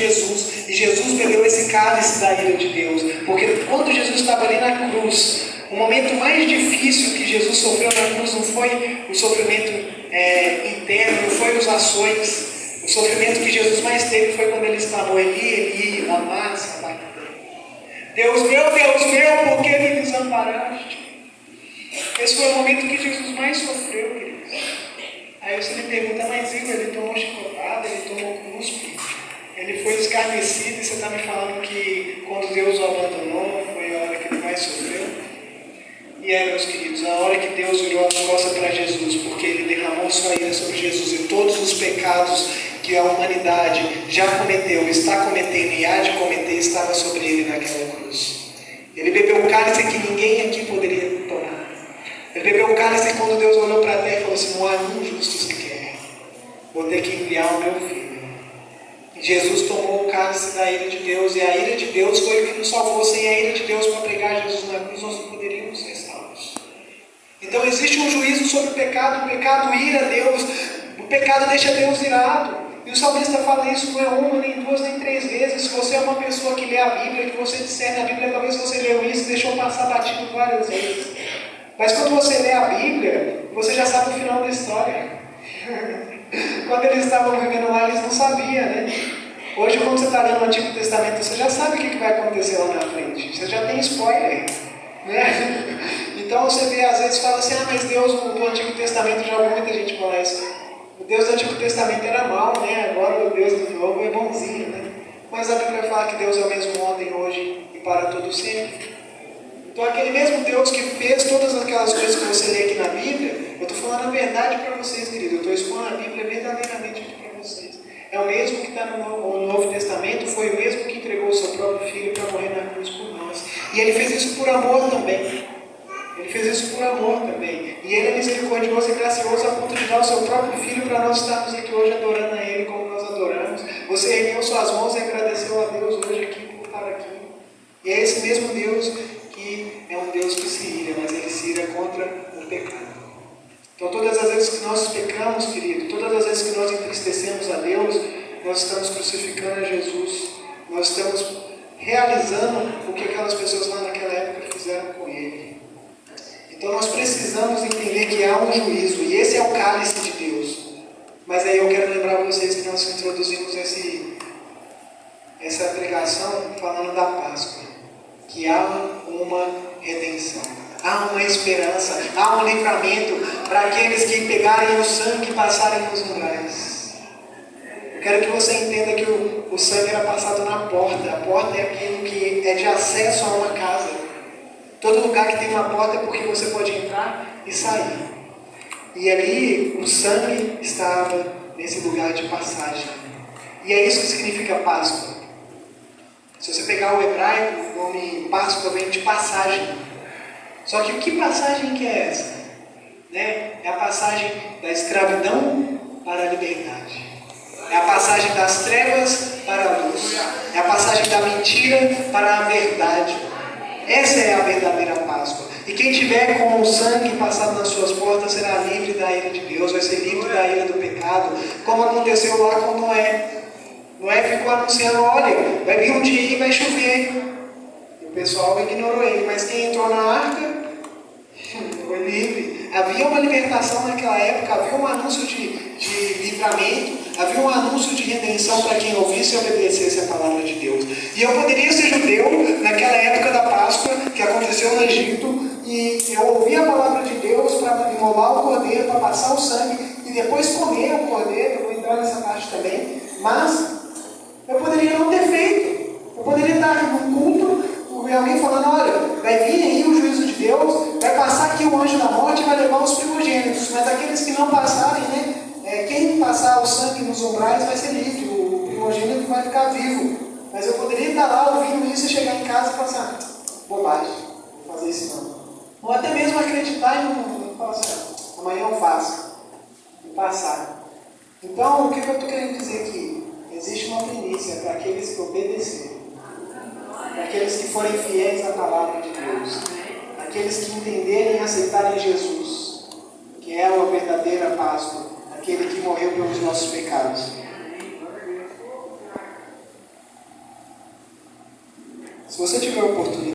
Jesus, e Jesus bebeu esse cálice da ira de Deus, porque quando Jesus estava ali na cruz, o momento mais difícil que Jesus sofreu na cruz não foi o sofrimento interno, não foi os açoites. O sofrimento que Jesus mais teve foi quando ele exclamou: Eli, Eli, lama sabachthani. Deus meu, por que me desamparaste? Esse foi o momento que Jesus mais sofreu, queridos. Aí você me pergunta: mas ele tomou chicotada, ele tomou cuspe, ele foi escarnecido, e você está me falando que quando Deus o abandonou foi a hora que ele mais sofreu? E meus queridos, a hora que Deus virou as costas para Jesus, porque ele derramou sua ira sobre Jesus, e todos os pecados que a humanidade já cometeu, está cometendo e há de cometer, estava sobre ele naquela cruz. Ele bebeu um cálice que ninguém aqui poderia tomar. Ele bebeu um cálice e quando Deus olhou para a terra e falou assim: não há um justo sequer, vou ter que enviar o meu filho. E Jesus tomou o cálice da ira de Deus, e a ira de Deus foi o que nos salvou. Sem a ira de Deus para pregar Jesus na cruz, nós não poderíamos ser salvos. Então existe um juízo sobre o pecado ira Deus, o pecado deixa Deus irado. E o salmista fala isso não é uma, nem duas, nem três vezes. Se você é uma pessoa que lê a Bíblia, que você discerne a Bíblia, talvez você leu isso e deixou passar batido várias vezes. Mas quando você lê a Bíblia, você já sabe o final da história. Quando eles estavam vivendo lá, eles não sabiam, né? Hoje, quando você está lendo o Antigo Testamento, você já sabe o que vai acontecer lá na frente. Você já tem spoiler, né? Então você vê, às vezes fala assim: mas Deus do Antigo Testamento, já ouviu muita gente falar isso. O Deus do Antigo Testamento era mau, né? Agora o Deus do Novo é bonzinho, né? Mas a Bíblia fala que Deus é o mesmo ontem, hoje e para todo sempre. Então aquele mesmo Deus que fez todas aquelas coisas que você lê aqui na Bíblia, eu estou falando a verdade para vocês, queridos. Eu estou expondo a Bíblia verdadeiramente aqui para vocês. É o mesmo que está no Novo Testamento, foi o mesmo que entregou o seu próprio Filho para morrer na cruz por nós. E Ele fez isso por amor também. Ele fez isso por amor também. E Ele é misericordioso e gracioso a ponto de dar o seu próprio Filho para nós estarmos aqui hoje adorando a Ele como nós adoramos. Você ergueu suas mãos e agradeceu a Deus hoje aqui por estar aqui. E é esse mesmo Deus que é um Deus que se ira, mas Ele se ira contra o pecado. Então todas as vezes que nós pecamos, querido, todas as vezes que nós entristecemos a Deus, nós estamos crucificando a Jesus. Nós estamos realizando o que aquelas pessoas lá naquela época fizeram com Ele. Então nós precisamos entender que há um juízo, e esse é o cálice de Deus. Mas aí eu quero lembrar vocês que nós introduzimos essa pregação falando da Páscoa, que há uma redenção, há uma esperança, há um livramento para aqueles que pegarem o sangue e passarem nos umbrais. Eu quero que você entenda que o sangue era passado na porta. A porta é aquilo que é de acesso a uma casa. Todo lugar que tem uma porta é porque você pode entrar e sair. E ali o sangue estava nesse lugar de passagem. E é isso que significa Páscoa. Se você pegar o hebraico, o nome Páscoa vem de passagem. Só que que passagem que é essa? Né? É a passagem da escravidão para a liberdade. É a passagem das trevas para a luz. É a passagem da mentira para a verdade. Essa é a verdadeira Páscoa. E quem tiver com o sangue passado nas suas portas será livre da ira de Deus, vai ser livre da ira do pecado, como aconteceu lá com Noé. Noé ficou anunciando: olha, vai vir um dia e vai chover. E o pessoal ignorou ele, mas quem entrou na arca foi livre. Havia uma libertação naquela época, havia um anúncio de livramento, havia um anúncio de redenção para quem ouvisse e obedecesse a palavra de Deus. E eu poderia ser judeu naquela época da Páscoa, que aconteceu no Egito, e eu ouvi a palavra de Deus para imolar o cordeiro, para passar o sangue, e depois comer o cordeiro. Eu vou entrar nessa parte também, mas eu poderia não ter feito. Eu poderia estar num culto, e alguém falando: olha, vai vir aí o juízo de Deus, vai passar aqui o anjo da morte e vai levar os primogênitos, mas aqueles que não passarem, né? Quem passar o sangue nos umbrais vai ser livre, o primogênito vai ficar vivo. Mas eu poderia estar lá ouvindo isso e chegar em casa e pensar: bobagem, não vou fazer isso não. Ou até mesmo acreditar e não falar assim: amanhã eu faço, e passar. Então, o que eu estou querendo dizer aqui? Existe uma primícia para aqueles que obedecerem, para aqueles que forem fiéis à palavra de Deus, aqueles que entenderem e aceitarem Jesus, que é a verdadeira Páscoa, aquele que morreu pelos nossos pecados. Se você tiver oportunidade,